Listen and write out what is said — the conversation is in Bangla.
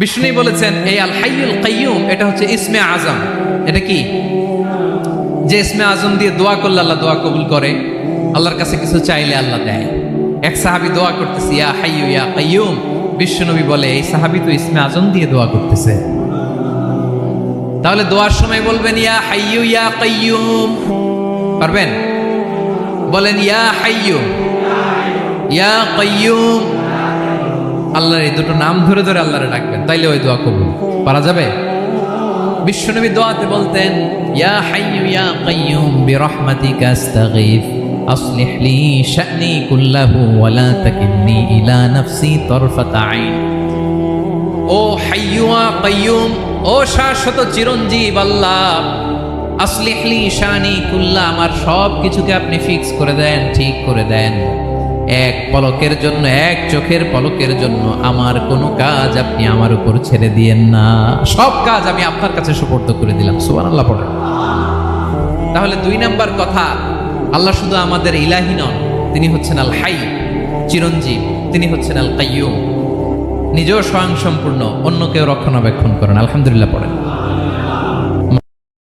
বিষ্ণু বলেছেন এই আল হাইয়ুল কাইয়ুম এটা হচ্ছে ইসমে আজম। এটা কি? যে ইসমে আজম দিয়ে দোয়া করলে আল্লাহ দোয়া কবুল করে, আল্লাহর কাছে কিছু চাইলে আল্লাহ দেয়। এক সাহাবী দোয়া করতেছে ইয়া হাইয়ু ইয়া কাইয়ুম, বিশ্বনবী বলে এই সাহাবী তো ইসমে আজম দিয়ে দোয়া করতেছে, তাহলে দোয়ার সময় বলবেন ইয়া হাইয়ু ইয়া কাইয়ুম। পারবেন? বলেন ইয়া হাইয়ু ইয়া কাইয়ুম। আল্লাহর এই দুটো নাম ধরে ধরে আল্লাহরে ডাকবেন, তাইলে ওই দোয়া কবুল। পারা যাবে? বিশ্বনবী দোয়াতে বলতেন ইয়া হাইয়ু ইয়া কাইয়ুম বিরহমাতিকা আস্তাগীথ আসলিহ লি শা'নি কুল্লাহু ওয়া লা তাকিলনি ইলা নাফসি তারফাতা আইন। ও হাইয়ু ওয়া কাইয়ুম, ও শাশ্বত চিরঞ্জীব আল্লাহ, আসলিহ লি শা'নি কুল্লাহ, আমার সব কিছুকে আপনি ফিক্স করে দেন, ঠিক করে দেন। এক পলকের জন্য, এক চোখের পলকের জন্য আমার কোনো কাজ আপনি আমার উপর ছেড়ে দিয়েন না, সব কাজ আমি আপনার কাছে সুপর্দ করে দিলাম। সুবহানাল্লাহ পড়েন। তাহলে 2 নাম্বার কথা, আল্লাহ শুধু আমাদের ইলাহি নন, তিনি হচ্ছেন আল হাই, চিরঞ্জীব, তিনি হচ্ছেন আল কাইয়ুম, নিজেও স্বয়ং সম্পূর্ণ, অন্যকেও রক্ষণাবেক্ষণ করেন। আলহামদুলিল্লাহ পড়েন।